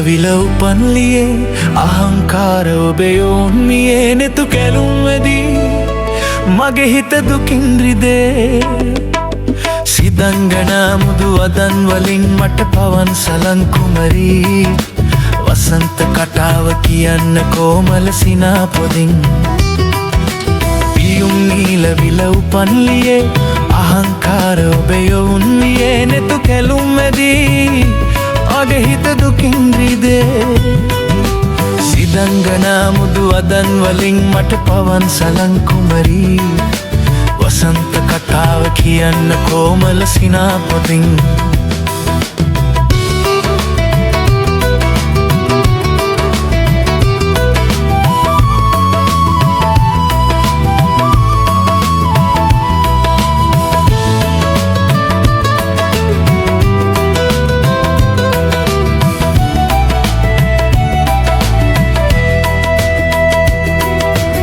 විල උපන්ලියේ අහංකාර ඔබේ යොන්මියේ නෙතු කැලුම් වැදී මගේ හිත දුකින් රිදේ සිදංගනා මුදු වදන් වලින් මට පවන් සලන් කුමරී වසන්ත කටාව කියන්න කොමල සිනා පොදින් පියුම් නීල විල උපන්ලියේ අහංකාර ඔබේ යොන්මියේ නෙතු කැලුම් වැදී මගේ හිත දුකින් රිදේ සිදංගනා මුදු වදන් වලින් මට පවන් සලන් කුමරී වසන්ත කතාව කියන්න කොමල සිනා පොදින්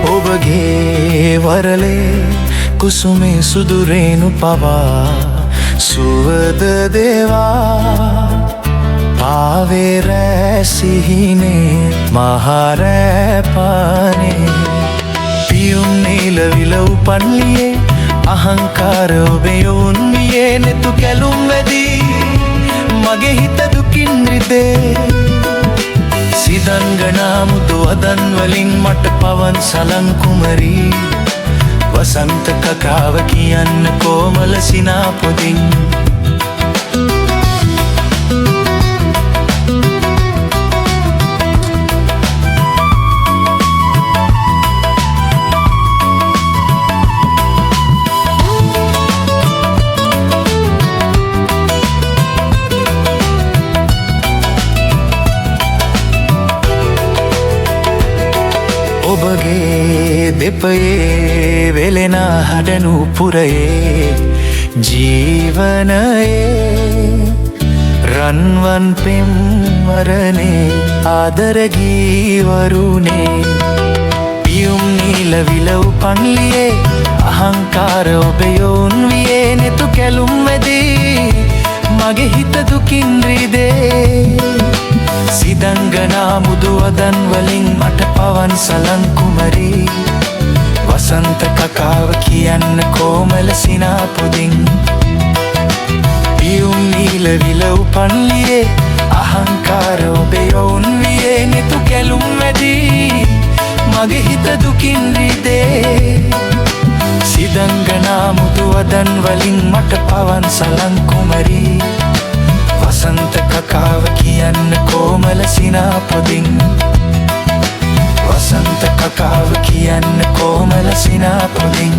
ඔබගේ වරලේ කුසුමේ සුදුරේනු පවා සුවද දේවා පාවේ රෑ සිහිනේ මහරෑ පානේ පියුම් නීල විල උපන්ලියේ අහංකාර ඔබේ යොන්මියේ නෙතු කැලුම් වැදී මගේ හිත දුකින් රිදේ සිදංගනා මුදු වදන් වලින් මට පවන් සලන් කුමරී වසන්ත කකාව කියන්න කොමල සිනා පොදින් ඔබගේ දෙපයේ වෙලෙන හඩනු පුරයේ ජීවනයේ රන්වන් පෙම්වරනේ ආදරගීවරුනේ පියුම් නීල විල උපන්ලියේ අහංකාර ඔබේ යොන්වියේ නෙතු කැලුම් වැදී මගේ හිත දුකින් රිදේ සිදංගනා මුදු වදන් වලින් මට පවන් සලන් කුමරී වසන්ත කකාව කියන්න කොමල සිනා පොදින් පියුම් නීල විල උපන්ලියේ අහංකාර ඔබේ යොන්වියේ නෙතු කැලුම් වැදී මගේ හිත දුකින් රිදේ සිදංගනා මුදු වදන් වලින් මට පවන් සලන් කුමරී වසන්ත කකාව කියන්න කොමල සිනා පොදින් වසන්ත කකාව කියන්න කොමල සිනා පොදින්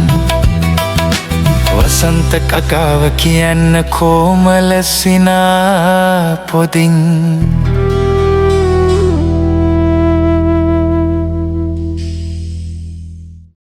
වසන්ත කකාව කියන්න කොමල සිනා පොදින්